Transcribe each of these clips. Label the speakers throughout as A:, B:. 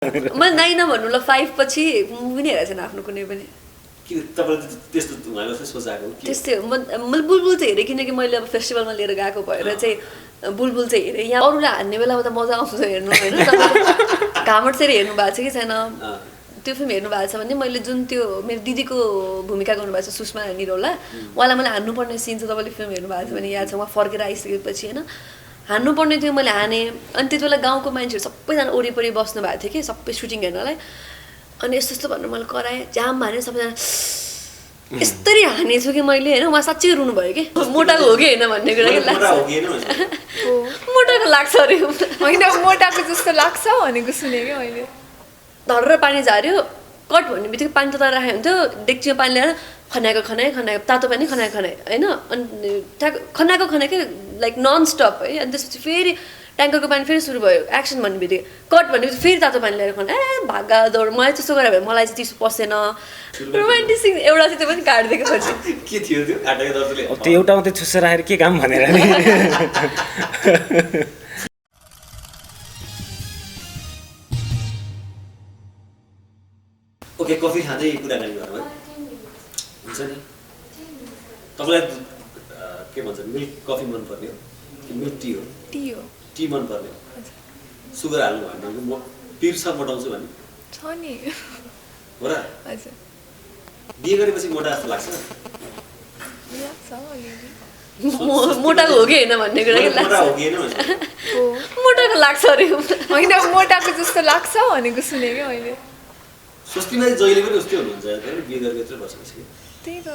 A: मैले 9 भन्नु ल 5 पछि मुभी नै हेरेको छैन आफ्नो कुनै पनि। त्यस्तै हो। मैले बुलबुल चाहिँ हेरेँ किनकि मैले अब फेस्टिभलमा लिएर गएको भएर चाहिँ बुलबुल चाहिँ हेरेँ। यहाँ अरूले हान्ने बेलामा त मजा आउँछ हेर्नु होइन। घामट चाहिँ हेर्नु भएको छ कि छैन त्यो फिल्म हेर्नु भएको छ भने मैले जुन त्यो मेरो दिदीको भूमिका गर्नुभएको छ सुषमा निरौला, उहाँलाई मैले हान्नुपर्ने सिन चाहिँ तपाईँले फिल्म हेर्नु भएको छ भने याद छ। उहाँ फर्केर आइसकेपछि होइन हान्नुपर्ने थियो, मैले हानेँ। अनि त्यति बेला गाउँको मान्छेहरू सबैजना वरिपरि बस्नु भएको थियो कि सबै सुटिङ हेर्नलाई। अनि यस्तो यस्तो भनेर मैले कराएँ, जाम हानेँ, सबैजना यस्तरी हानेछु कि मैले होइन। उहाँ साँच्चै रुनु भयो कि मोटाको हो कि होइन भन्ने कुरा कि लाग्छ, मोटाको लाग्छ अरे
B: होइन, मोटाको जस्तो लाग्छ भनेको सुनेँ कि मैले।
A: धरेर पानी झाऱ्यो, कट भन्ने बित्तिकै पानी तताएर राखेको हुन्थ्यो, डेक्चीमा पानी ल्याएर खनाएको तातो पानी खनाएको होइन। अनि खनाएको लाइक नन स्टप है। अनि त्यसपछि फेरि ट्याङ्करको पानी फेरि सुरु भयो, एक्सन भन्ने बित्तिकै कट भन्ने बित्तिकै फेरि तातो पानी ल्याएर भागा दौड। मलाई त्यस्तो गरेर भयो, मलाई चाहिँ चिसो पसेन। रोमान्टिक सिन एउटा चाहिँ त्यो पनि काटिदिएको पछि
C: के थियो त्यो काटेको दर्जले
D: त्यो एउटा मात्रै छुस्से राखेर के काम भनेर नि।
C: ओके, कफी खाँदै कुराकानी गरौँ है, हुन्छ नि? तपाईँलाई के भन्छ, मिल्क कफी मनपर्ने हो कि मिल्क टी हो? टी मनपर्ने हो। सुगर हाल्नु भएन म पिर्छ मोटाउँछु भने
B: छ नि
C: हो र?
B: हजुर।
C: बिहे गरेपछि मोटा जस्तो लाग्छ?
A: मोटाको हो कि होइन भन्ने कुरा कि लाग्छ, मोटाको लाग्छ अरे
B: होइन, मोटाको जस्तो लाग्छ भनेको सुनेँ कि मैले।
C: स्वस्तिमा जहिले पनि उस्तै हुनुहुन्छ हैन, बिहे गरेर यत्रो बसेपछि।
B: त्यही त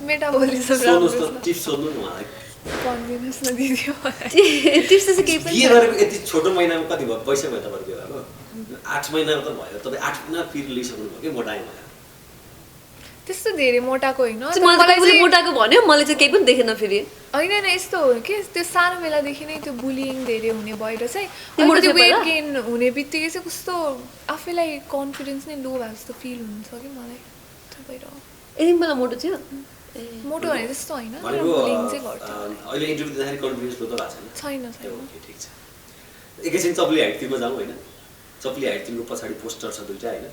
B: मेटाबोलिजम
C: सोध्नुहोस् त, टिप्स सोध्नु न उहाँलाई।
B: भनिदिनुहोस् न दिदी।
A: टिप्स चाहिँ केही पनि
C: बिहे गरेको यति छोटो महिनामा कति भयो पैसा भयो तपाईँको बिहे भएको? 8 महिनामा त भयो, तपाईँ 8 महिना फेरि लिइसक्नु भयो कि मोटाइ भयो?
B: त्यस्तो धेरै मोटाको होइन,
A: मलाई मोटाको भन्यो, मैले चाहिँ केही पनि देखेन फेरि।
B: होइन यस्तो हो कि त्यो सानो बेलादेखि नै त्यो बुलिङ धेरै हुने भएर चाहिँ त्यो वेट गेन हुने बित्तिकै चाहिँ कस्तो आफैलाई कन्फिडेन्स नै लो भएको जस्तो फिल हुन्छ कि मलाई। त्यो भएर
A: यति बेला मोटो थियो,
B: मोटो भने त्यस्तो होइन, बुलिङ चाहिँ गर्छ।
C: अहिले इन्टरभ्यू दिँदाखेरि कन्फिडेन्स लो त भएको
B: छैन।
C: ओके, ठिक छ। एकैछिन चप्ली हाइट तिनमा जाउँ होइन? चप्ली हाइट तिनको पछाडि पोस्टर छ दुईवटा होइन?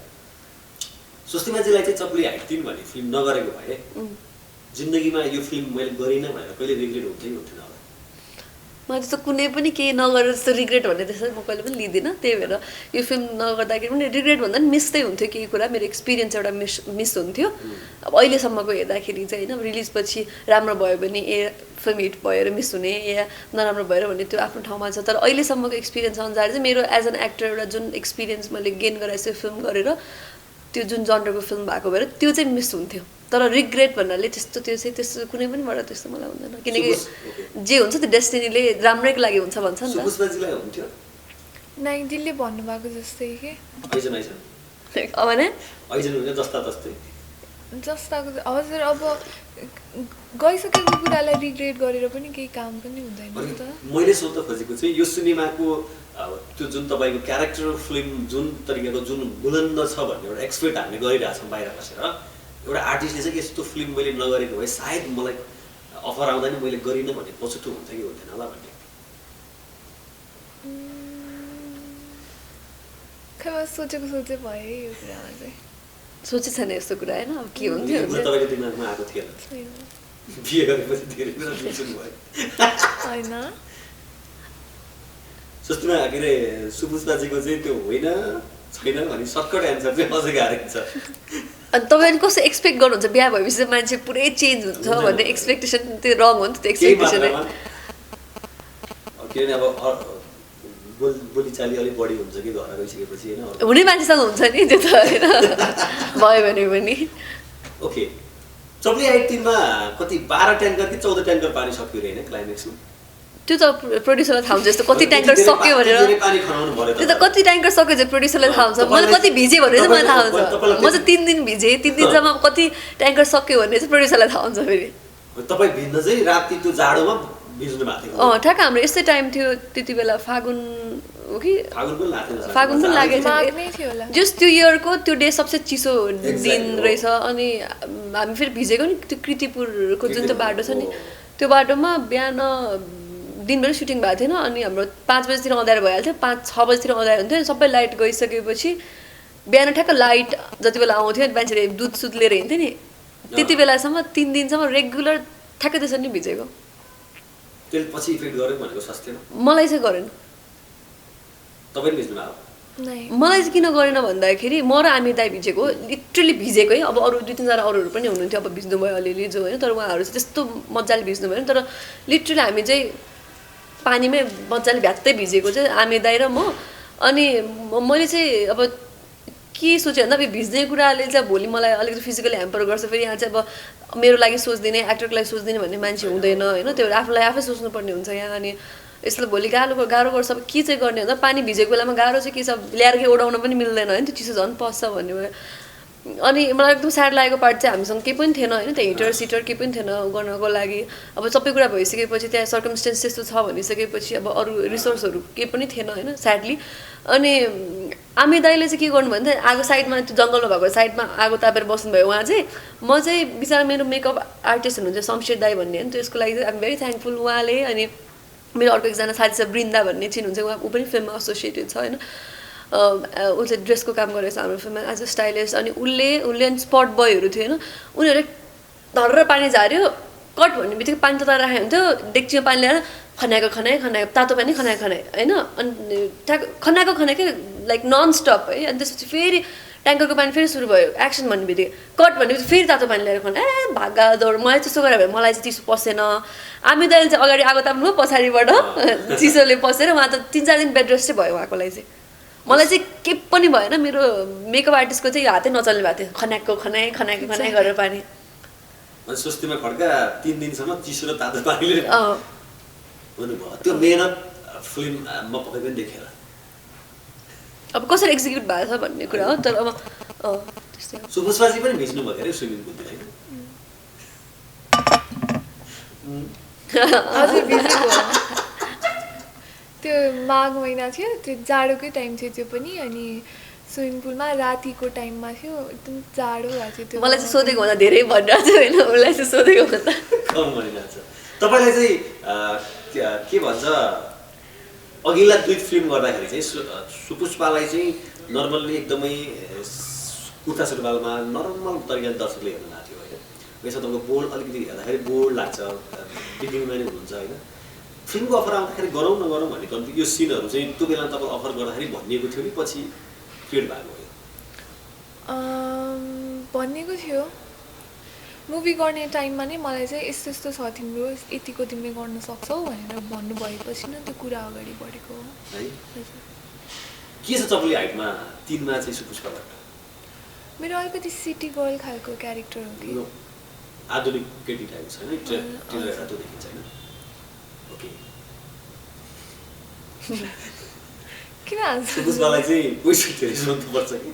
C: स्वस्तिमाजीलाई चाहिँ चप्ली हाइट तिन भन्ने फिल्म नगरेको भए जिन्दगीमा यो फिल्म मैले गरिनँ भनेर कहिले रिग्रेट हुन्थ्यो कि हुन्थेन होला?
A: मैले त्यस्तो कुनै पनि केही नगरेर त्यस्तो रिग्रेट भन्ने त्यसरी म कहिले पनि लिँदिनँ। त्यही भएर यो फिल्म नगर्दाखेरि पनि रिग्रेट भन्दा पनि मिस चाहिँ हुन्थ्यो केही कुरा, मेरो एक्सपिरियन्स एउटा मिस हुन्थ्यो। अब अहिलेसम्मको हेर्दाखेरि चाहिँ होइन, रिलिज पछि राम्रो भयो भने फिल्म हिट भएर मिस हुने या नराम्रो भएर भन्ने त्यो आफ्नो ठाउँमा छ। तर अहिलेसम्मको एक्सपिरियन्स अनुसार चाहिँ मेरो एज एन एक्टर एउटा जुन एक्सपिरियन्स मैले गेन गराएको छु फिल्म गरेर, त्यो जुन जनरको फिल्म भएको भएर त्यो चाहिँ मिस हुन्थ्यो। तर रिग्रेट भन्नाले त्यस्तो त्यो चाहिँ त्यस्तो कुनै पनि बाट त्यस्तो मलाई हुँदैन, किनकि जे हुन्छ त्यो डेस्टिनीले राम्रैको लागि हुन्छ भन्छ नि त।
C: सुपुष्पाजीलाई हुन्थ्यो?
B: नै दिलले भन्नुभएको जस्तै कि
A: अब नै
C: जस्ता तस्तै
B: जस्ताको हजुर। अब गइसकेको कुरालाई रिग्रेट गरेर पनि केही काम पनि हुँदैन नि त।
C: मैले सोध्न खोजेको चाहिँ यो सिनेमाको त्यो जुन तपाईँको क्यारेक्टर फिल्म जुन तरिकाको जुन बुलन्द छ भन्ने एउटा एक्सपेक्ट हामीले गरिरहेछौँ बाहिर बसेर, एउटा आर्टिस्टले चाहिँ यस्तो फिल्म मैले नगरेको भए सायद मलाई अफर आउँदा नि मैले गरिनँ भन्ने पछुतो हुन्छ कि हुँदैन होला भन्ने।
B: खै सोचेको भए यो कुरामा चाहिँ
A: सोचे छैन यस्तो कुरा होइन। अब के हुन्थ्यो
C: तपाईँको दिमागमा आएको थिएन? बिहे गरेपछि धेरै कुरा सोच्नु भयो
B: होइन?
C: स्वस्तिमा के अरे सुपुष्पाजीको चाहिँ त्यो होइन छैन भने सर्टकट एन्सर चाहिँ अझै गाह्रो छ।
A: अनि तपाईँले कस्तो एक्सपेक्ट गर्नुहुन्छ बिहा भएपछि मान्छे पुरै चेन्ज हुन्छ भन्ने एक्सपेक्टेसन त्यो रङ हो नि त, त्यो एक्सपेक्टेसन।
C: किनभने अब बोलीचाली अलिक बढी हुन्छ कि घर गइसकेपछि होइन?
A: हुने मान्छेसँग हुन्छ नि त्यो त होइन, भयो भने पनि।
C: ओके, चप्ली हाइट तिनमा कति 12 ट्याङ्कर कि 14 ट्याङ्कर पानी सक्यो अरे होइन क्लाइमेक्समा?
A: त्यो त प्रोड्युसरलाई थाहा हुन्छ जस्तो कति ट्याङ्कर सक्यो भनेर। त्यो त कति ट्याङ्कर सक्यो चाहिँ प्रोड्युसरलाई थाहा हुन्छ। मैले कति भिजेँ भनेर चाहिँ मलाई थाहा हुन्छ। म चाहिँ 3 दिन भिजेँ, 3 दिनसम्म कति ट्याङ्कर सक्यो भन्ने चाहिँ प्रोड्युसरलाई थाहा हुन्छ फेरि।
C: तपाईँ भिज्न चाहिँ राति त्यो जाडोमा भिज्नु भएको थियो?
A: ठ्याक्क हाम्रो यस्तै टाइम थियो त्यति बेला, फागुन हो कि फागुन पनि लागेको थियो। जस्ट त्यो इयरको त्यो डे सबसे चिसो दिन रहेछ। अनि हामी फेरि भिजेको नि त्यो कृतिपुरको जुन त्यो बाटो छ नि, त्यो बाटोमा बिहान दिनभरि सुटिङ भएको थिएन अनि हाम्रो 5 बजीतिर अँध्यारो भइहाल्थ्यो 5-6 बजीतिर अँध्यारो हुन्थ्यो सबै लाइट गइसकेपछि बिहान ठ्याक्क लाइट जति बेला आउँथ्यो मान्छेले दुध सुध लिएर हिँड्थ्यो नि त्यति बेलासम्म 3 दिनसम्म रेगुलर ठ्याक्कै त्यसरी नै भिजेको
C: त्यसले पछि इफेक्ट गर्यो भनेको स्वास्थ्यमा
A: मलाई चाहिँ गरेन
C: तपाईले भिज्नु भयो
A: मलाई चाहिँ किन गरेन भन्दाखेरि म र आमिर दाइ भिजेको लिटरली भिजेको है अब अरू 2-3 जना अरूहरू पनि हुनुहुन्थ्यो अब भिज्नु भयो अलिअलि जो होइन तर उहाँहरू चाहिँ त्यस्तो मजाले भिज्नु भएन तर लिटरली हामी चाहिँ पानीमै मजाले भ्यात्तै भिजेको चाहिँ आमिर दाइ र म अनि मैले चाहिँ अब के सोचेँ भन्दा अब भिज्ने कुराले चाहिँ भोलि मलाई अलिकति फिजिकली ह्याम्पर गर्छ फेरि यहाँ चाहिँ अब मेरो लागि सोच्दिने एक्टरको लागि सोच्दिने भन्ने मान्छे हुँदैन होइन त्यो आफूलाई आफै सोच्नुपर्ने हुन्छ यहाँ अनि यसले भोलि गाह्रो गर्छ अब के चाहिँ गर्ने भन्दा पानी भिजेको बेलामा गाह्रो चाहिँ के छ ल्याएर के ओडाउन पनि मिल्दैन होइन त्यो चिसो झन् पस्छ भन्ने भयो अनि मलाई एकदम स्याड लागेको पार्ट चाहिँ हामीसँग केही पनि थिएन होइन त्यहाँ हिटर सिटर केही पनि थिएन गर्नको लागि अब सबै कुरा भइसकेपछि त्यहाँ सर्कमस्टेन्स त्यस्तो छ भनिसकेपछि अब अरू रिसोर्सहरू केही पनि थिएन होइन स्याडली अनि आमिर दाइले चाहिँ के गर्नु भन्दा आगो साइडमा त्यो जङ्गलमा भएको साइडमा आगो तापेर बस्नुभयो उहाँ चाहिँ म चाहिँ बिचरा मेरो मेकअप आर्टिस्ट हुनुहुन्छ शमशेर दाइ भन्ने होइन त्यसको लागि चाहिँ आइम भेरी थ्याङ्कफुल उहाँले अनि मेरो अर्को एकजना साथी छ बृन्दा भन्ने चिन्नुहुन्छ उहाँ ऊ पनि फिल्ममा एसोसिएटेड छ होइन उसले ड्रेसको काम गरेको छ हाम्रो फिल्ममा एज अ स्टाइलिस्ट अनि उसले अनि स्पट बोयहरू थियो होइन उनीहरूले धर्र पानी झार्यो कट भन्ने बित्तिकै पानी तताएर राखेको हुन्थ्यो डेक्चीमा पानी ल्याएर खनाएको तातो पानी खनाएको होइन अनि खनाएकै लाइक नन स्टप है अनि त्यसपछि फेरि ट्याङ्करको पानी फेरि सुरु भयो एक्सन भन्ने बित्तिकै कट भन्ने बित्तिकै फेरि तातो पानी ल्याएर खना भागा दौड मलाई त्यस्तो गरेर भयो मलाई चाहिँ चिसो पसेन आमिर दाइले चाहिँ अगाडि आगो ताप्नु पछाडिबाट चिसोले पसेर उहाँ त 3-4 दिन बेड रेस्टै भयो उहाँको लागि चाहिँ मलाई चाहिँ के पनि भएन मेरो मेकअप आर्टिस्टको चाहिँ हातै नचल्ने भएको थियो खनाएको गरेर पानी
C: अनि सुस्तीमा खड्का 3 दिनसम्म चिसो र तातो पानीले हुनुभयो त्यो मेहनत फिल्ममा पक्कै पनि देखेर
A: अब कसरी एक्जिक्युट भएको छ भन्ने कुरा हो तर अब त्यस्तै
C: सुपुष्पाजी पनि भिज्नु भयो अरे स्विमिङ पुलतिर हैन
B: हजुर भिजेको त्यो माघ महिना थियो त्यो जाडोकै टाइम थियो त्यो पनि अनि स्विमिङ पुलमा रातिको टाइममा थियो एकदम जाडो भएको थियो त्यो
A: मलाई चाहिँ सोधेको भन्दा धेरै भनिरहेको छ होइन उसलाई चाहिँ सोधेको भन्दा
C: कम भनिरहेको छ तपाईँलाई चाहिँ के भन्छ अघिल्ला 2 फिल्म गर्दाखेरि चाहिँ सुपुष्पालाई चाहिँ नर्मल्ली एकदमै कुर्ता सुरुवालमा नर्मल तरिकाले दर्शकले हेर्न लाग्थ्यो होइन यसो तपाईँको बोल्ड अलिकति हेर्दाखेरि बोल्ड लाग्छ बिगिनिङमा नै हुनुहुन्छ होइन फिल्मको अफर आउँदाखेरि गरौँ नगरौँ भन्ने कन्फ्लिक्ट यो सिनहरू चाहिँ त्यो बेला तपाईँले अफर गर्दाखेरि भनिएको थियो नि पछि क्रिएट भएको हो
B: भनिएको थियो मुभी गर्ने टाइममा नै मलाई चाहिँ यस्तो यस्तो छ तिम्रो यतिको तिमीले गर्न सक्छौ भनेर भन्नुभएपछि नै त्यो कुरा अगाडि बढेको हो
C: है के छ तपाईँले हाइटमा 3 मा चाहिँ सुपुष्पाबाट
B: मेरो अलिकति सिटी गर्ल खालको क्यारेक्टर हो कि
C: आधुनिक केटी टाइप छैन ट्रेलर हेर्दा त्यो देखिन्छ हैन ओके
B: किन हाँस्नु
C: सुपुष्पालाई चाहिँ क्वेसन धेरै सोध्नुपर्छ कि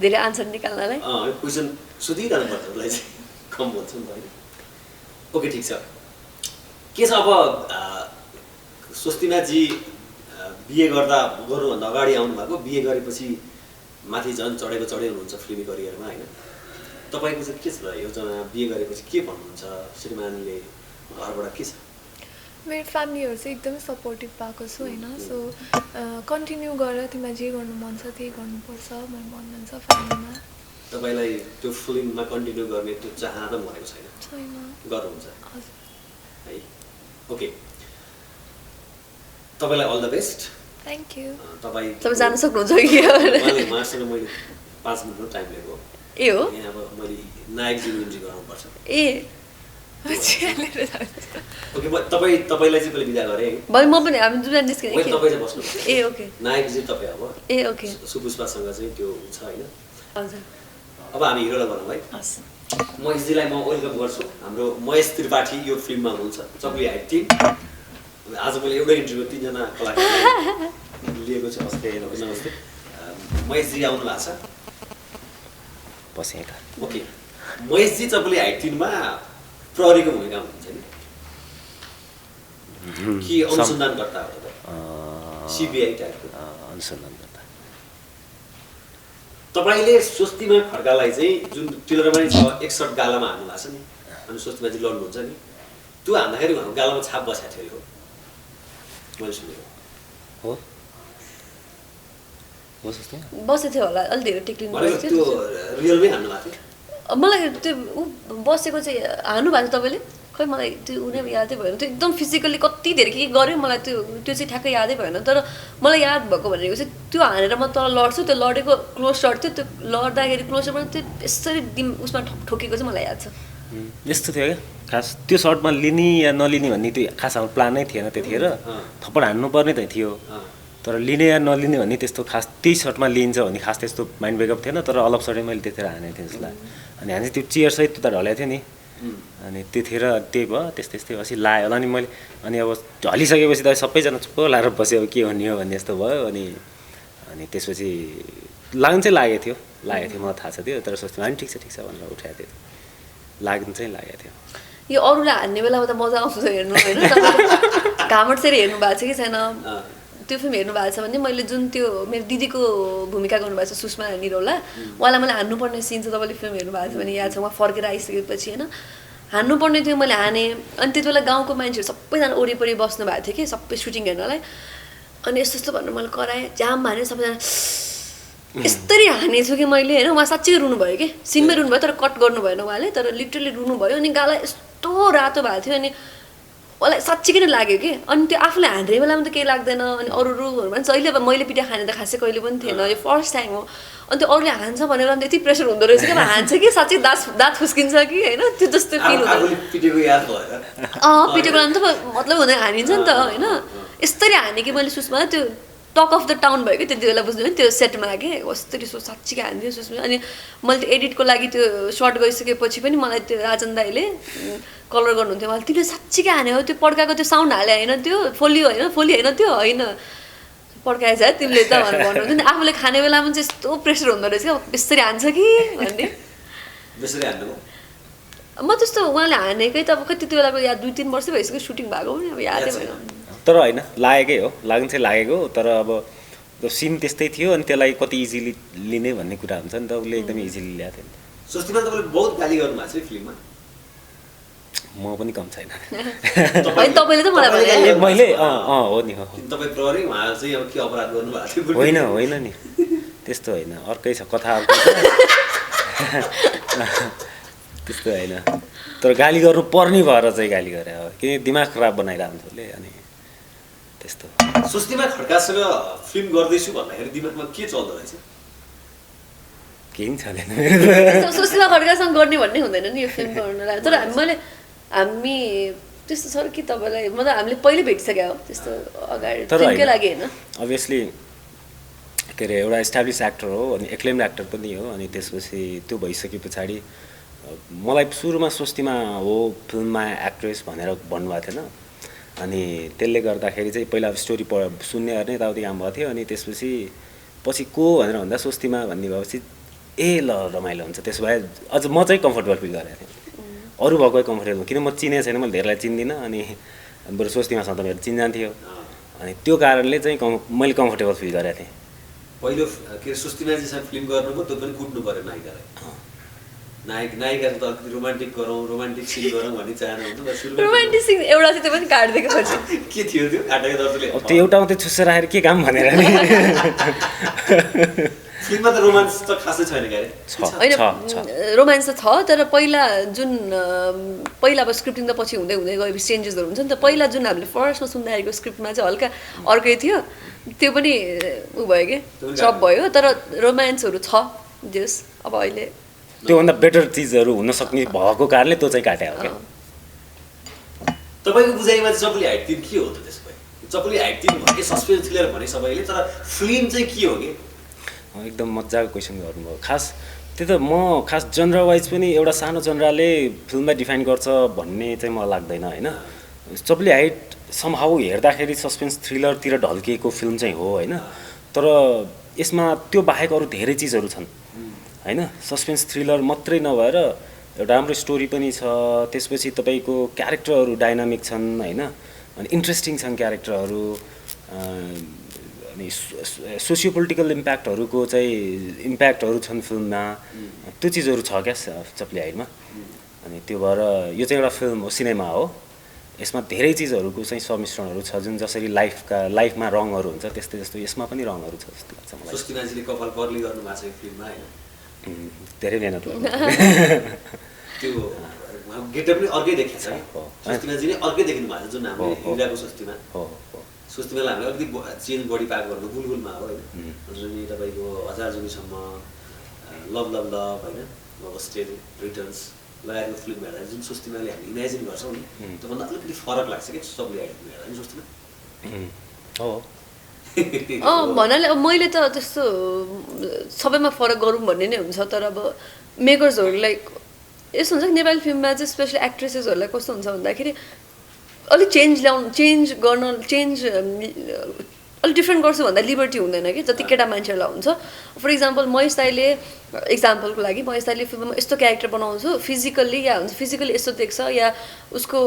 A: धेरै आन्सर निकाल्नलाई
C: क्वेसन सोधिरहनु पर्छ उसलाई चाहिँ कम बोल्छ नि त होइन ओके ठिक छ के छ अब स्वस्तिनाजी बिए गर्नुभन्दा अगाडि आउनु भएको बिए गरेपछि माथि झन् चढेको हुनुहुन्छ फिल्मी करियरमा होइन तपाईँको चाहिँ के छ योजना बिए गरेपछि के भन्नुहुन्छ श्रीमानले घरबाट के छ
B: मेरो फ्यामिलीहरू चाहिँ एकदमै सपोर्टिभ भएको छु होइन सो कन्टिन्यू गर तिमीलाई जे गर्नु मन छ त्यही गर्नुपर्छ भनेर भन्नुहुन्छ फ्यामिलीमा
C: तपाईँलाई त्यो फिल्ममा कन्टिन्यू गर्ने त्यो चाहना भनेको छैन गर्नुहुन्छ है ओके तपाईँलाई all the best
B: thank you
A: तपाईँ जान सक्नुहुन्छ कि
C: उहाँसँग मैले 5 मिनटको टाइम लिएको
A: ए हो
C: यहाँ अब मैले नायकजीको इन्ट्री गराउनुपर्छ
A: ए
C: ओके तपाईँलाई चाहिँ पहिले बिदा गरेँ
A: भाइ म पनि हामी दुईजना निस्किने
C: तपाईँ चाहिँ बस्नु
A: ए ओके
C: नायकजी तपाईँ अब
A: ए ओके
C: सुपुष्पासँग चाहिँ त्यो छ होइन
A: हजुर
C: अब हामी हिरोलाई भनौँ है महेशजीलाई म वेलकम गर्छु हाम्रो महेश त्रिपाठी यो फिल्ममा हुनुहुन्छ चक्ली हाइट टिम आज मैले एउटै इन्टरभ्यू 3 जना कलाकार लिएको छु अस्ति नमस्ते महेशजी आउनु भएको छ
D: बसेका
C: ओके महेशजी चपली हाइट टिममा प्रहरीको भूमिका हुन्छ नि कि अनुसन्धानकर्ता हो सिबिआई टाइपको
D: अनुसन्धानकर्ता
C: तपाईँले स्वस्तिमा खड्कालाई चाहिँ जुन टिलरमा छ 61 गालामा हान्नु भएको छ नि अनि स्वस्तिमा चाहिँ लड्नुहुन्छ नि त्यो हान्दाखेरि उहाँको गालामा छाप बसेको थियो मैले सुनेको
D: हो हो जस्तो
A: बसेको थियो होला अलि धेरै टेक्लिनु
C: भनेको
A: भएको
C: त्यो
A: थियो
C: रियलमै हान्नु भएको थियो
A: मलाई त्यो बसेको चाहिँ हान्नु भएको थियो तपाईँले खै मलाई त्यो उनी यादै भएन त्यो एकदम फिजिकल्ली कति धेरै के गर्यो मलाई त्यो चाहिँ ठ्याक्कै यादै भएन तर मलाई याद भएको भनेको चाहिँ त्यो हानेर म तल लड्छु त्यो लडेको क्लोज सर्ट थियो त्यो लड्दाखेरि क्लोज सर्टमा त्यो यसरी उसमा ठोकेको चाहिँ मलाई याद छ
D: यस्तो थियो क्या खास त्यो सर्टमा लिने या नलिने भन्ने त्यो खास हाम्रो प्लानै थिएन त्यतिखेर थप्पड हान्नुपर्ने त थियो तर लिने या नलिने भन्ने त्यस्तो खास त्यही सर्टमा लिइन्छ भन्ने खास त्यस्तो माइन्ड ब्रेकअप थिएन तर अलपसरी मैले त्यतिखेर हानेको थिएँ जसलाई अनि हामी त्यो चियरसहित त्यो त ढलेको थियो नि अनि त्यतिखेर त्यही भयो त्यस्तै पछि लाग्यो होला नि मैले अनि अब ढलिसकेपछि त सबैजना चुप्प लाएर बस्यो अब के भन्ने हो भन्ने जस्तो भयो अनि त्यसपछि लाग्नु चाहिँ लागेको थियो मलाई थाहा छ त्यो तर सोच्थेँ अनि ठिक छ भनेर उठाएको थियो लाग्नु चाहिँ लागेको थियो
A: यो अरूलाई हान्ने बेलामा त मजा आउँछ हेर्नु होइन घामट चाहिँ हेर्नु भएको छ कि छैन त्यो फिल्म हेर्नु भएको छ भने मैले जुन त्यो मेरो दिदीको भूमिका गर्नुभएको छ सुषमा निरौला उहाँलाई मैले हान्नुपर्ने सिन चाहिँ तपाईँले फिल्म हेर्नु भएको छ भने याद छ उहाँ फर्केर आइसकेपछि होइन हान्नुपर्ने थियो मैले हानेँ अनि त्यति बेला गाउँको मान्छेहरू सबैजना वरिपरि बस्नु भएको थियो कि सबै सुटिङ हेर्नलाई अनि यस्तो भनेर मैले कराएँ जाम हानेँ सबैजना यस्तरी हानेछु कि मैले होइन उहाँ साँच्चै रुनुभयो कि सिनमै रुनुभयो तर कट गर्नु भएन उहाँले तर लिटरली रुनुभयो अनि गाला यस्तो रातो भएको थियो अनि मलाई साँच्चीकै नै लाग्यो कि अनि त्यो आफूले हान्ने बेलामा त केही लाग्दैन अनि अरूहरू पनि जहिले अब मैले पिठा खाने त खासै कहिले पनि थिएन यो फर्स्ट टाइम हो अनि त्यो अरूले हान्छ भनेर त यति प्रेसर हुँदो रहेछ कि हान्छ कि साँच्चै दाँत फुस्किन्छ कि होइन त्यो जस्तो फिल हुँदो
C: पिटेको याद भएर
A: पिटेको बेलामा त मतलब हुँदैन हानिन्छ नि त होइन यस्तरी हाने कि मैले सुषमा त्यो टक अफ द टाउन भयो कि त्यति बेला बुझ्नु त्यो सेटमा के कस्तो रिसो साँच्चीकै हान्थ्यो सुषमा अनि मैले त्यो एडिटको लागि त्यो सर्ट गइसकेपछि पनि मलाई त्यो राजन दाईले कलर गर्नुहुन्थ्यो मलाई तिमीले साँच्चीकै हान्यो त्यो पड्काएको त्यो साउन्ड हाले होइन त्यो फोली होइन त्यो होइन पड्काएछ है तिमीले त भनेर भन्नुहुन्थ्यो नि आफूले खाने बेलामा चाहिँ यस्तो प्रेसर हुँदो रहेछ क्या यसरी हान्छ कि भन्ने म त्यस्तो उहाँले हानेकै त अब खै त्यति बेलाको याद 2-3 वर्ष भइसक्यो सुटिङ भएको पनि अब यादै भएन
D: तर होइन लागेकै हो लाग्नु चाहिँ लागेको तर अब सिन त्यस्तै थियो अनि त्यसलाई कति इजिली लिने भन्ने कुरा हुन्छ नि त उसले एकदमै इजिली ल्याएको थियो नि
C: स्वस्तिमा तपाईँले बहुत गाली गर्नु भएको छ फिल्ममा
D: म पनि कम छैन
A: तपाईँले त मलाई
D: मैले हो नि हो
C: तपाईँ प्रहरी उहाँ चाहिँ अब के अपराध गर्नुभएको थियो
D: होइन नि त्यस्तो होइन अर्कै छ कथा त्यस्तो होइन तर गाली गर्नु पर्ने भएर चाहिँ गाली गरे हो किन दिमाग खराब बनाइरहन्छ उसले अनि त्यस्तो
C: स्वस्तिमा खड्कासँग फिल्म गर्दैछु भन्दाखेरि दिमागमा के चल्दो रहेछ
D: केही पनि छैन
A: सुशीला खड्कासँग गर्ने भन्ने हुँदैन नि यो फिल्म गर्नलाई तर हामी त्यस्तो छ कि तपाईँलाई मतलब हामीले पहिले भेटिसक्यो हो त्यस्तो अगाडि फिल्मकै लागि होइन
D: अभियसली के अरे एउटा एस्टाब्लिस एक्टर हो अनि एक्लेम्ड एक्टर पनि हो अनि त्यसपछि त्यो भइसके पछाडि मलाई सुरुमा स्वस्तिमा हो फिल्ममा एक्ट्रेस भनेर भन्नुभएको थिएन अनि त्यसले गर्दाखेरि चाहिँ पहिला स्टोरी सुन्ने गर्ने यताउति काम भएको थियो अनि त्यसपछि पछि को भनेर भन्दा स्वस्तिमा भन्ने भएपछि ए ल रमाइलो हुन्छ त्यसो भए अझ म चाहिँ कम्फर्टेबल फिल गरेको थिएँ अरू भएकै कम्फर्टेबल किन म चिनेको छैन मैले धेरैलाई चिन्दिनँ अनि बरु स्वस्तिमासँग त मेरो चिन्जान थियो अनि त्यो कारणले चाहिँ मैले कम्फर्टेबल फिल गरेको थिएँ
C: पहिलो के अरे स्वस्तिमाजीसँग फिल्म गर्नुभयो त्यो पनि कुट्नु पऱ्यो नायिकालाई नायिकासँग त अलिकति रोमान्टिक सिन गरौँ भन्ने चाहना हुन्छ
A: रोमान्टिक सिन एउटा चाहिँ त्यो पनि काट्दिएको पछि
C: के थियो त्यो काटेको दर्शकले
D: त्यो एउटा मात्रै छुस्से राखेर के काम भनेर नि
C: फिल्ममा त रोमान्स त खासै छैन के
A: होइन रोमान्स त छ तर पहिला अब स्क्रिप्टिङ त पछि हुँदै गएपछि चेन्जेसहरू हुन्छ नि त पहिला जुन हामीले फर्स्टमा सुन्दाखेरिको स्क्रिप्टमा चाहिँ हल्का अर्कै थियो त्यो पनि उ भयो कि सब भयो तर रोमान्सहरू छ जस अब अहिले
D: त्योभन्दा बेटर चिजहरू हुन सक्ने भएको कारणले त्यो चाहिँ काटे हो क्या
C: तपाईँको बुझाइमा चाहिँ चपली हाइट तिन के हो त त्यसो भए चपली हाइट तिन भयो कि सस्पेन्स थ्रिलर भने सबैले तर फिल्म चाहिँ के हो कि
D: एकदम मजाको क्वेसन गर्नुभयो खास त्यो त म खास जनरा वाइज पनि एउटा सानो जनराले फिल्मलाई डिफाइन गर्छ भन्ने चाहिँ मलाई लाग्दैन होइन चपली हाइट समहाउ हेर्दाखेरि सस्पेन्स थ्रिलरतिर ढल्किएको फिल्म चाहिँ हो होइन तर यसमा त्यो बाहेक अरू धेरै चिजहरू छन् होइन सस्पेन्स थ्रिलर मात्रै नभएर एउटा राम्रो स्टोरी पनि छ त्यसपछि तपाईँको क्यारेक्टरहरू डाइनामिक छन् होइन अनि इन्ट्रेस्टिङ छन् क्यारेक्टरहरू अनि सोसियो पोलिटिकल इम्प्याक्टहरू छन् फिल्ममा त्यो चिजहरू छ क्या चपली हाइटमा अनि त्यो भएर यो चाहिँ एउटा फिल्म हो सिनेमा हो यसमा धेरै चिजहरूको चाहिँ सम्मिश्रणहरू छ जुन जसरी लाइफमा रङहरू हुन्छ त्यस्तै जस्तो यसमा पनि रङहरू छ जस्तो लाग्छ मलाई।
C: स्वस्तिमाजीले कपाल कर्ली गर्नु भएको छ यो फिल्ममा होइन?
D: धेरै मेहनत लाग्यो।
C: त्यो गेटअप पनि अर्कै देखिन्छ कि स्वस्तिमाजीले अर्कै देखिनु भएको छ जुन हाम्रो हिराको स्वस्तिमा। स्वस्तिमालाई हामीले अलिकति चेन्ज बडी पाएको गर्नु बुलबुलमा हो होइन? अनि तपाईँको 1000 जुनीसम्म, लभ लभ लभ होइन, अब स्टेल रिटर्न्स लगाएको फिल्म हेर्दा जुन स्वस्तिमाले हामीले इमेजिन गर्छौँ नि त्योभन्दा अलिकति फरक लाग्छ कि सबले हेर्दा नि स्वस्तिमा।
A: भन्नाले अब मैले त त्यस्तो सबैमा फरक गरौँ भन्ने नै हुन्छ, तर अब मेकर्सहरूलाई यस्तो हुन्छ कि नेपाली फिल्ममा चाहिँ स्पेसली एक्ट्रेसेसहरूलाई कस्तो हुन्छ भन्दाखेरि अलिक अलिक डिफ्रेन्ट गर्छु भन्दा लिबर्टी हुँदैन कि जति केटा मान्छेहरूलाई हुन्छ। फर इक्जाम्पल महेशदाईले इक्जाम्पलको लागि महेशदाईले फिल्ममा यस्तो क्यारेक्टर बनाउँछु फिजिकल्ली या हुन्छ फिजिकल्ली यस्तो देख्छ या उसको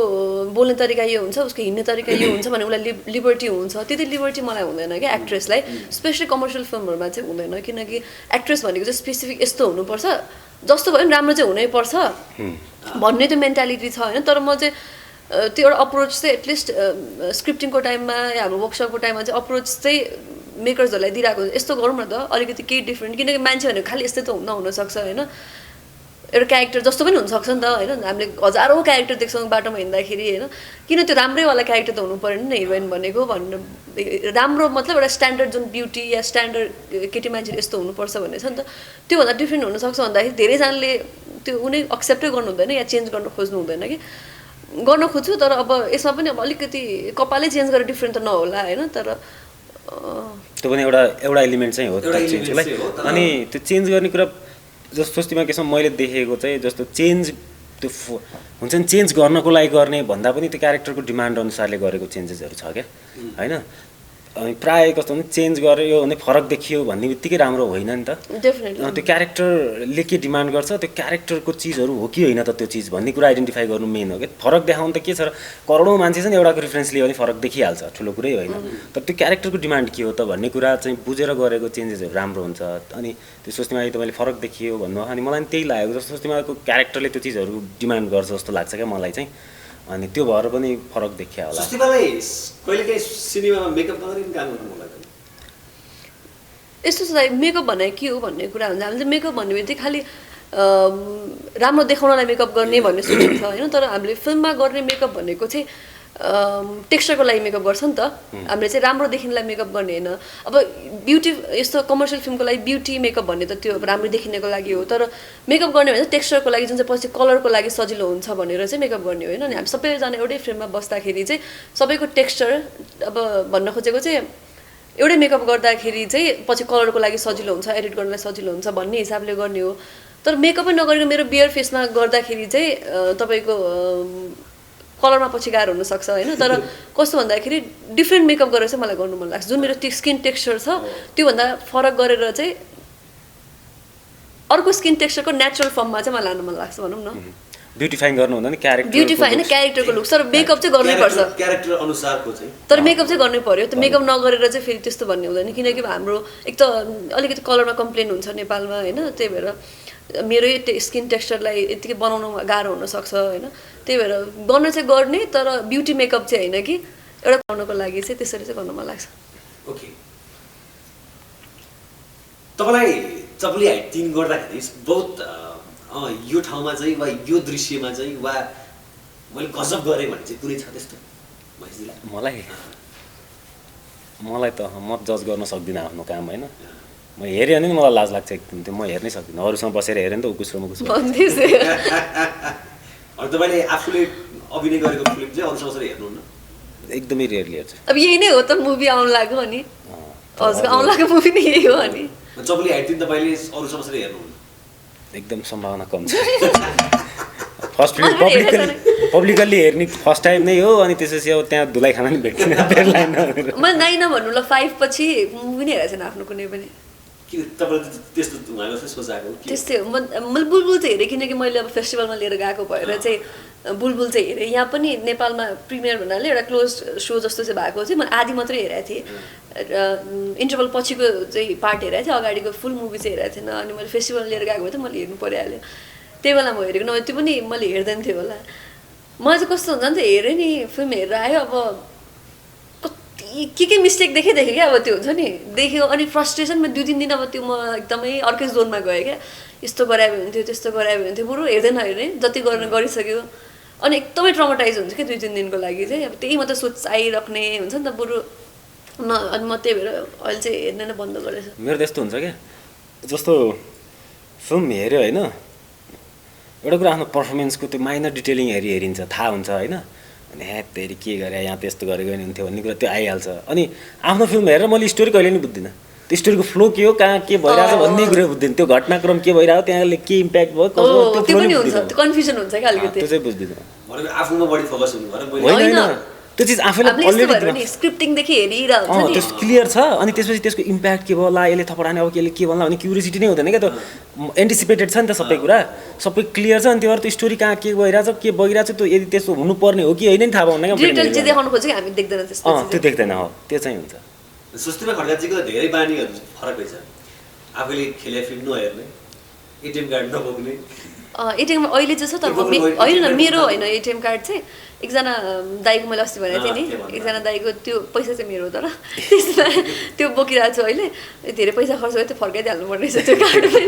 A: बोल्ने तरिका यो हुन्छ उसको हिँड्ने तरिका यो हुन्छ भने उसलाई लिबर्टी हुन्छ। त्यति लिबर्टी मलाई हुँदैन क्या एक्ट्रेसलाई, स्पेसली कमर्सियल फिल्महरूमा चाहिँ हुँदैन, किनकि एक्ट्रेस भनेको चाहिँ स्पेसिफिक यस्तो हुनुपर्छ जस्तो भयो नि राम्रो चाहिँ हुनैपर्छ भन्ने त्यो मेन्टालिटी छ होइन। तर म चाहिँ त्यो एउटा अप्रोच चाहिँ एटलिस्ट स्क्रिप्टिङको टाइममा या हाम्रो वर्कसपको टाइममा चाहिँ अप्रोच चाहिँ मेकर्सहरूलाई दिइरहेको हुन्छ यस्तो गरौँ न त अलिकति केही डिफ्रेन्ट, किनकि मान्छे भनेको खालि यस्तै त नहुनसक्छ होइन। एउटा क्यारेक्टर जस्तो पनि हुनसक्छ नि त होइन, हामीले हजारौँ क्यारेक्टर देख्छौँ बाटोमा हिँड्दाखेरि होइन, किन त्यो राम्रैवाला क्यारेक्टर त हुनु पऱ्यो नि हिरोइन भनेको भनेर राम्रो मतलब एउटा स्ट्यान्डर्ड जुन ब्युटी या स्ट्यान्डर्ड केटी मान्छेले यस्तो हुनुपर्छ भन्ने छ नि त, त्योभन्दा डिफ्रेन्ट हुनसक्छ भन्दाखेरि धेरैजनाले त्यो उनी एक्सेप्टै गर्नु हुँदैन या चेन्ज गर्न खोज्नु हुँदैन कि गर्न खोज्छु। तर अब यसमा पनि अब अलिकति कपालै चेन्ज गरेर डिफ्रेन्ट त नहोला होइन, तर
D: त्यो पनि एउटा एलिमेन्ट चाहिँ हो चेन्जलाई। अनि त्यो चेन्ज गर्ने कुरा जस्तो स्वस्तिमा केसमा मैले देखेको चाहिँ जस्तो चेन्ज त्यो हुन्छ नि चेन्ज गर्नको लागि गर्ने भन्दा पनि त्यो क्यारेक्टरको डिमान्ड अनुसारले गरेको चेन्जेसहरू छ क्या होइन। अनि प्रायः कस्तो भने चेन्ज गर्यो भने फरक देखियो भन्ने बित्तिकै राम्रो होइन नि त। त्यो क्यारेक्टरले के डिमान्ड गर्छ त्यो क्यारेक्टरको चिजहरू हो कि होइन त त्यो चिज भन्ने कुरा आइडेन्टिफाई गर्नु मेन हो क्या। फरक देखाउनु त के छ र करोडौँ मान्छे छ नि एउटाको रिफरेन्स लियो भने फरक देखिहाल्छ ठुलो कुरै होइन, तर त्यो क्यारेक्टरको डिमान्ड के हो त भन्ने कुरा चाहिँ बुझेर गरेको चेन्जेसहरू राम्रो हुन्छ। अनि त्यो स्वस्तिमा तपाईँले फरक देखियो भन्नु अनि मलाई पनि त्यही लागेको जस्तो स्वस्तिमाको क्यारेक्टरले त्यो चिजहरू डिमान्ड गर्छ जस्तो लाग्छ क्या मलाई चाहिँ, अनि त्यो भएर पनि फरक देखिया होला।
C: स्वस्तिमालाई कहिलेकाहीँ सिनेमामा मेकअप नगरिकन काम गर्नु मन लाग्दैन?
A: यस्तो छ मेकअप भनेको के हो भन्ने कुरा हुन्छ। हामीले चाहिँ मेकअप भन्ने बित्तिकै खालि राम्रो देखाउनलाई मेकअप गर्ने भन्ने सोचिन्छ होइन, तर हामीले फिल्ममा गर्ने मेकअप भनेको चाहिँ टेक्स्चरको लागि मेकअप गर्छ नि त, हामीले चाहिँ राम्रो देखिनलाई मेकअप गर्ने होइन। अब ब्युटी यस्तो कमर्सियल फिल्मको लागि ब्युटी मेकअप भन्ने त त्यो राम्रो देखिनको लागि हो, तर मेकअप गर्ने भने चाहिँ टेक्स्चरको लागि जुन चाहिँ पछि कलरको लागि सजिलो हुन्छ भनेर चाहिँ मेकअप गर्ने होइन। अनि हामी सबैजना एउटै फ्रेममा बस्दाखेरि चाहिँ सबैको टेक्स्चर अब भन्न खोजेको चाहिँ एउटै मेकअप गर्दाखेरि चाहिँ पछि कलरको लागि सजिलो हुन्छ एडिट गर्नलाई सजिलो हुन्छ भन्ने हिसाबले गर्ने हो। तर मेकअपै नगरेर मेरो बियर फेसमा गर्दाखेरि चाहिँ तपाईँको कलरमा पछि गाह्रो हुनसक्छ होइन। तर कस्तो भन्दाखेरि डिफ्रेन्ट मेकअप गरेर चाहिँ मलाई गर्नु मन लाग्छ, जुन मेरो स्किन टेक्स्चर छ त्योभन्दा फरक गरेर चाहिँ अर्को स्किन टेक्स्चरको नेचुरल फर्ममा चाहिँ मलाई लानु मन लाग्छ भनौँ न।
D: ब्युटिफाइङ गर्नु हुँदैन क्यारेक्टर
A: ब्युटिफाई होइन क्यारेक्टरको लुक्स, तर मेकअप चाहिँ गर्नैपर्छ
C: क्यारेक्टर अनुसारको चाहिँ,
A: तर मेकअप चाहिँ गर्नै पर्यो। त्यो मेकअप नगरेर चाहिँ फेरि त्यस्तो भन्ने हुँदैन, किनकि हाम्रो एक त अलिकति कलरमा कम्प्लेन हुन्छ नेपालमा होइन, त्यही भएर मेरो स्किन टेक्स्चरलाई यतिकै बनाउनु गाह्रो हुनसक्छ होइन। त्यही भएर गर्न चाहिँ गर्ने, तर ब्युटी मेकअप चाहिँ होइन कि एउटा गर्नको लागि चाहिँ त्यसरी चाहिँ गर्न मन लाग्छ।
C: ओके, तपाईँलाई चप्ली हाइटिङ गर्दाखेरि बहुत यो ठाउँमा चाहिँ वा यो दृश्यमा चाहिँ वा मैले गजब गरेँ भने चाहिँ कुनै छ त्यस्तो महेशजीलाई?
D: मलाई त म जज गर्न सक्दिनँ आफ्नो काम होइन, म हेरेँ भने मलाई लाज लाग्छ एकदम, त्यो म हेर्नै सक्दिनँ। अरूसँग बसेर हेरेँ नि त उकुस र मुकुस।
C: अनि तपाईँले आफूले अभिनय गरेको फिल्म चाहिँ अरूसँग बसेर हेर्नुहुन्न?
D: एकदमै रेयरली हेर्छु।
A: अब यही नै हो त मुभी आउनु लाग्यो अनि हजुर आउनु लागेको मुभी नै यही हो। अनि
C: चप्ली हाइटिङ तपाईँले अरूसँग बसेर हेर्नुहुन्न?
D: एकदम सम्भावना कम छ। फर्स्ट फिल्म पब्लिकल्ली हेर्ने फर्स्ट टाइम नै हो, अनि त्यसपछि अब त्यहाँ धुलाइ खाना नि भेट्दैन।
A: म नाइन भन्नु ल 5 पछि मुभी नै हेरेको छैन आफ्नो कुनै पनि। त्यस्तै हो। मैले बुलबुल चाहिँ हेरेँ किनकि मैले अब फेस्टिभलमा लिएर गएको भएर चाहिँ बुलबुल चाहिँ हेरेँ। यहाँ पनि नेपालमा प्रिमियर भन्नाले एउटा क्लोज सो जस्तो चाहिँ भएको चाहिँ मैले आधी मात्रै हेरेको थिएँ, इन्टरभल पछिको चाहिँ पार्ट हेरेको थिएँ, अगाडिको फुल मुभी चाहिँ हेरेको थिएन। अनि मैले फेस्टिभल लिएर गएको भए त मैले हेर्नु परिहाल्यो, त्यही बेला म हेरेको नभए त्यो पनि मैले हेर्दैन थियो होला। मलाई चाहिँ कस्तो हुन्छ नि त हेरेँ नि फिल्म हेरेर आयो अब कति के मिस्टेक देखेँ क्या अब त्यो हुन्छ नि देख्यो अनि फ्रस्ट्रेसनमा 2-3 दिन अब त्यो म एकदमै अर्कै जोनमा गएँ क्या यस्तो गरायो भने हुन्थ्यो त्यस्तो गरायो भने हुन्थ्यो बरु हेर्दैन हेर्ने जति गर्न गरिसक्यो अनि एकदमै ट्रमाटाइज हुन्छ क्या 2-3 दिनको लागि चाहिँ अब त्यही मात्रै सोच आइराख्ने हुन्छ नि त बरु अनि म त्यही भएर अहिले चाहिँ हेर्ने नै बन्द गरेछु
D: मेरो त्यस्तो हुन्छ क्या जस्तो फिल्म हेऱ्यो होइन एउटा कुरा आफ्नो पर्फर्मेन्सको त्यो माइनर डिटेलिङ हेरिन्छ थाहा हुन्छ होइन अनि हेरी के गरे यहाँ त्यस्तो गरेको नि हुन्थ्यो भन्ने कुरा त्यो आइहाल्छ अनि आफ्नो फिल्म हेरेर मैले स्टोरी कहिले नि बुझ्दिनँ त्यो स्टोरीको फ्लो के हो कहाँ के भइरहेछ भन्ने कुरा बुझ्दिनँ त्यो घटनाक्रम के भइरहेको त्यहाँले के इम्प्याक्ट भयो
A: त्यो पनि हुन्छ त्यो कन्फ्युजन हुन्छ क्या अलिकति
D: त्यो चाहिँ बुझ्दिनँ
C: आफूमा बढी फोकस हुनु
D: होइन त्यो चिज आफैलाई अलरेडी
A: स्क्रिप्टिङदेखि हेरिरहेको हुन्छ नि
D: त्यो क्लियर छ अनि त्यसपछि त्यसको इम्प्याक्ट के भयो ला यसले थपडाने अब के भन्ला भने क्युरियोसिटी नै हुँदैन क्या त्यो एन्टिसिपेटेड छ नि त सबै कुरा सबै क्लियर छ अनि त्यो त्यो स्टोरी कहाँ के भइरहेछ के भइरहेछ त्यो यदि त्यस्तो हुनुपर्ने हो कि होइन नि थाहा पाउन क्या
A: डिटेल चाहिँ देखाउनु खोज्छ कि हामी देख्दैन त्यस्तो
D: त्यो देख्दैन हो त्यो चाहिँ हुन्छ
C: सुस्तिमा खड्काजीको धेरै बानीहरू फरक छ आफूले खेले फिल्म नहेर्ने एटिएम कार्ड नबोक्ने
A: एटिएम अहिले चाहिँ छ तर होइन मेरो होइन एटिएम कार्ड चाहिँ एकजना दाइको मैले अस्ति भनेको थिएँ नि एकजना दाइको त्यो पैसा चाहिँ मेरो तर त्यसमा त्यो बोकिरहेको छु अहिले धेरै पैसा खर्च भयो त्यो फर्काइदिइहाल्नु पर्ने रहेछ त्यो कार्ड पनि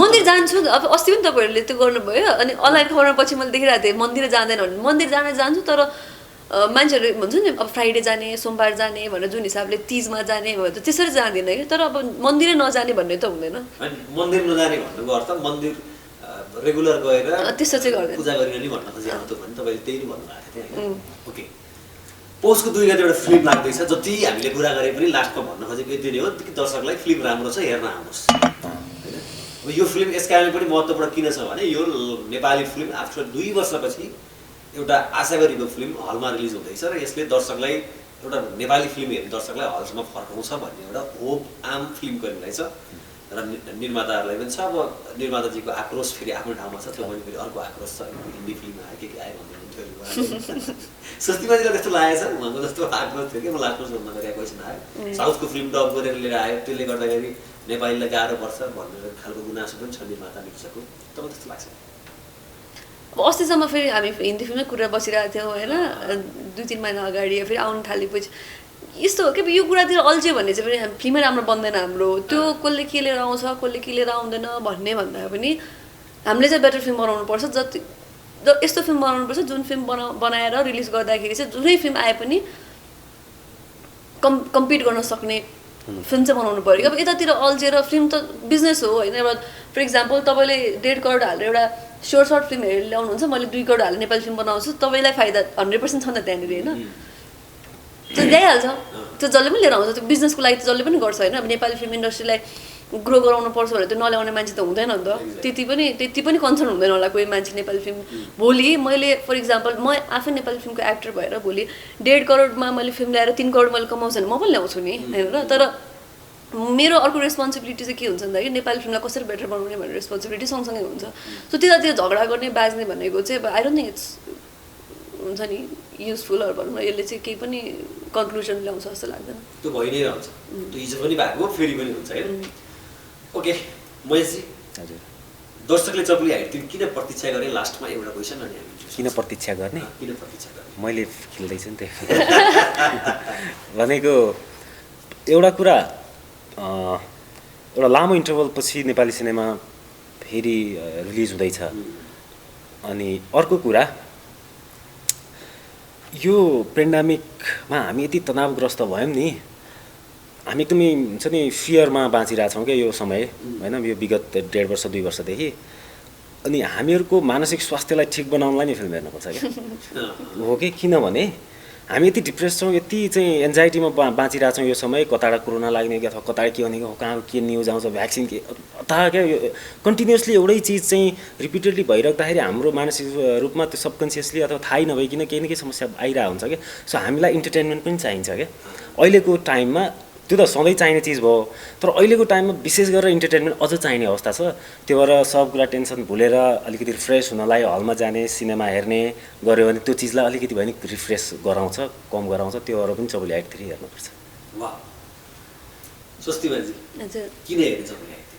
A: मन्दिर जान्छु अब अस्ति पनि तपाईँहरूले त्यो गर्नुभयो अनि अनलाइन खबरमा पछि मैले देखिरहेको थिएँ मन्दिर जाँदैन भने मन्दिर जान्छु तर मान्छेहरू भन्छ नि अब फ्राइडे जाने सोमबार जाने भनेर जुन हिसाबले तिजमा जाने भयो त त्यसरी जाँदैन कि तर अब मन्दिरै नजाने भन्ने त हुँदैन
C: मन्दिर नजाने भन्नुको अर्थ मन्दिर रेगुलर गएर
A: त्यस्तो चाहिँ गर्दैन
C: पूजा गरेर नि भन्न खोजेको त भने तपाईँले त्यही नै भन्नुभएको थियो ओके पौषको 2 गते एउटा फिल्म लाग्दैछ जति हामीले कुरा गरे पनि लास्टमा भन्न खोजेको यति नै हो कि दर्शकलाई फिल्म राम्रो छ हेर्न आउनुहोस् होइन अब यो फिल्म यस कारणले पनि महत्त्वपूर्ण किन छ भने यो नेपाली फिल्म आफ्टर 2 वर्षपछि एउटा आशा गरेको फिल्म हलमा रिलिज हुँदैछ र यसले दर्शकलाई एउटा नेपाली फिल्म हेर्ने दर्शकलाई हलसम्म फर्काउँछ भन्ने एउटा होप आम फिल्मको रहेछ र निर्माताहरूलाई पनि छ अब निर्माताजीको आक्रोश फेरि आफ्नो ठाउँमा छ त्यो पनि फेरि अर्को आक्रोश छ हिन्दी फिल्म आयो के आयो भन्ने हुन्थ्यो सस्तीमाजीलाई त्यस्तो लागेको छ उहाँको जस्तो आक्रोश थियो कि म लास्टमा सोध्न गएको क्वेसन आयो साउथको फिल्म डब गरेर लिएर आयो त्यसले गर्दाखेरि नेपालीलाई गाह्रो पर्छ भन्ने खालको गुनासो पनि छ निर्माता निर्देशकको तपाईँ त्यस्तो लाग्छ
A: अस्तिसम्म फेरि हामी हिन्दी फिल्ममै कुरा बसिरहेको थियौँ होइन 2-3 महिना अगाडि फेरि आउनु थालेपछि यस्तो हो कि यो कुरातिर अल्झ्यो भने चाहिँ पनि फिल्मै राम्रो बन्दैन हाम्रो त्यो कसले के लिएर आउँछ कसले के लिएर आउँदैन भन्ने भन्दा पनि हामीले चाहिँ बेटर फिल्म बनाउनुपर्छ जति यस्तो फिल्म बनाउनुपर्छ जुन फिल्म बनाएर रिलिज गर्दाखेरि चाहिँ जुनै फिल्म आए पनि कम्पिट गर्न सक्ने फिल्म चाहिँ बनाउनु पऱ्यो अब यतातिर अल्झेर फिल्म त बिजनेस हो होइन अब फर इक्जाम्पल तपाईँले 1.5 करोड हालेर एउटा सर्ट फिल्म हेरेर ल्याउनुहुन्छ मैले 2 करोड हालेर नेपाली फिल्म बनाउँछु तपाईँलाई फाइदा 100% छ नि त त्यहाँनिर होइन त्यो ल्याइहाल्छ त्यो जसले पनि लिएर आउँछ त्यो बिजनेसको लागि त जसले पनि गर्छ होइन अब नेपाली फिल्म इन्डस्ट्रीलाई ग्रो गराउनु पर्छ भने त्यो नल्याउने मान्छे त हुँदैन नि त त्यति पनि कन्सर्न हुँदैन होला कोही मान्छे नेपाली फिल्म भोलि मैले फर इक्जाम्पल म आफै नेपाली फिल्मको एक्टर भएर भोलि 1.5 करोडमा मैले फिल्म ल्याएर 3 करोड मैले कमाउँछु भने म पनि ल्याउँछु नि होइन र तर मेरो अर्को रेस्पोन्सिबिलिटी चाहिँ के हुन्छ भन्दाखेरि नेपाली फिल्मलाई कसरी बेटर बनाउने भन्ने रेस्पोन्सिबिलिटी सँगसँगै हुन्छ सो त्यतातिर झगडा गर्ने बाज्ने भनेको चाहिँ अब आई डोन्ट थिङ्क इट्स हुन्छ नि युजफुलहरू भनौँ न यसले चाहिँ केही पनि कन्क्लुजन ल्याउँछ जस्तो लाग्दैन
C: त्यो भइ नै रहन्छ त्यो हिजो पनि भएको फेरि पनि हुन्छ होइन ओके महेशजी
D: हजुर
C: दर्शकले चप्ली हाइट किन प्रतीक्षा गरे लास्टमा एउटा क्वेसन अनि हामी
D: किन प्रतीक्षा गर्ने
C: किन प्रतीक्षा गर्ने
D: मैले खेल्दैछु नि त्यही भनेको एउटा कुरा एउटा लामो इन्टरभल पछि नेपाली सिनेमा फेरि रिलिज हुँदैछ अनि अर्को कुरा यो पेन्डामिकमा हामी यति तनावग्रस्त भयौँ नि हामी एकदमै हुन्छ नि फियरमा बाँचिरहेछौँ क्या यो समय होइन यो विगत 1.5 वर्ष 2 वर्षदेखि अनि हामीहरूको मानसिक स्वास्थ्यलाई ठिक बनाउनलाई नै फिल्म हेर्नुपर्छ क्या हो कि किनभने हामी यति डिप्रेस छौँ यति चाहिँ एन्जाइटीमा बाँचिरहेछौँ यो समय कताबाट कोरोना लाग्ने कि अथवा कताबाट के भनेको कहाँ के न्युज आउँछ भ्याक्सिन के अथवा क्या यो कन्टिन्युसली एउटै चिज चाहिँ रिपिटेडली भइराख्दाखेरि हाम्रो मानसिक रूपमा त्यो सबकन्सियसली अथवा थाहै नभइकन केही न केही समस्या आइरहेको हुन्छ क्या सो हामीलाई इन्टरटेनमेन्ट पनि चाहिन्छ क्या अहिलेको टाइममा त्यो त सधैँ चाहिने चिज भयो तर अहिलेको टाइममा विशेष गरेर इन्टरटेनमेन्ट अझ चाहिने अवस्था छ त्यो भएर सब कुरा टेन्सन भुलेर अलिकति रिफ्रेस हुनलाई हलमा जाने सिनेमा हेर्ने गऱ्यो भने त्यो चिजलाई अलिकति भए नि रिफ्रेस गराउँछ कम गराउँछ त्यो भएर पनि चौबन्दी हाइट 3 हेर्नुपर्छ
C: वाह स्वस्तिमाजी
A: हजुर
C: किन हेर्ने चौबन्दी हाइट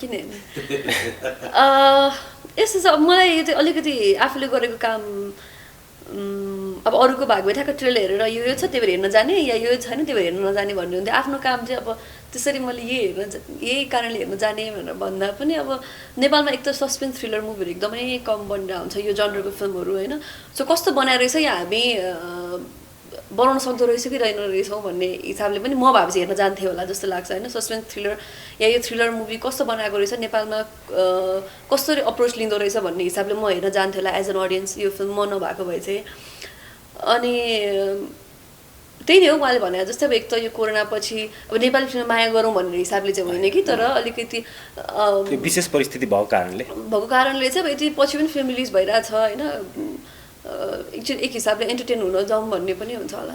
A: किन होइन यस्तो छ मलाई यो चाहिँ अलिकति आफूले गरेको काम अब अरूको भागमा ठ्याक्क ट्रेलर हेरेर यो छ त्यही भएर हेर्न जाने या यो छैन त्यही भएर हेर्न नजाने भन्ने हुन्थ्यो आफ्नो काम चाहिँ अब त्यसरी मैले यही कारणले हेर्न जाने भनेर भन्दा पनि अब नेपालमा एक त सस्पेन्स थ्रिलर मुभीहरू एकदमै कम बनिरहेको हुन्छ यो जनरको फिल्महरू होइन सो कस्तो बनाएर रहेछ या हामी बनाउन सक्दो रहेछ कि रहेन रहेछौँ भन्ने हिसाबले पनि म भए चाहिँ हेर्न जान्थेँ होला जस्तो लाग्छ होइन सस्पेन्स थ्रिलर या यो थ्रिलर मुभी कस्तो बनाएको रहेछ नेपालमा कसरी अप्रोच लिँदो रहेछ भन्ने हिसाबले म हेर्न जान्थेँ होला एज एन अडियन्स यो फिल्म म नभएको भए चाहिँ अनि त्यही नै हो उहाँले भने जस्तै अब एक त यो कोरोना पछि अब नेपाली फिल्म माया गरौँ भन्ने हिसाबले चाहिँ होइन कि तर अलिकति
D: विशेष परिस्थिति भएको कारणले
A: चाहिँ अब यति पछि पनि फिल्म रिलिज भइरहेछ होइन एक हिसाबले एन्टरटेन हुन जाउँ भन्ने पनि हुन्छ होला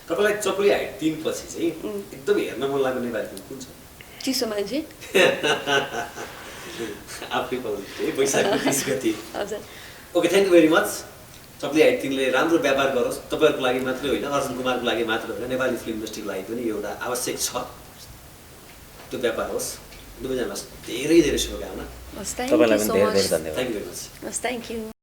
C: तपाईँलाई चप्ली हाइट 3 पछि चाहिँ एकदम हेर्न मन लाग्ने नेपाली फिल्म कुन छ
A: चिसो मान्छे
C: आफै बोल्दै वैशाखको 30 गते
A: हजुर
C: okay thank you very much चप्ली हाइट 3 ले राम्रो व्यापार गरोस् तपाईँहरूको लागि मात्रै होइन अर्जुन कुमारको लागि मात्र होइन नेपाली फिल्म इन्डस्ट्रीको लागि पनि एउटा आवश्यक छ त्यो व्यापार होस् दुवैजनालाई धेरै धेरै शुभकामना
A: हस् thank you so much
C: thank you very much
A: हस् थ्याङ्क यू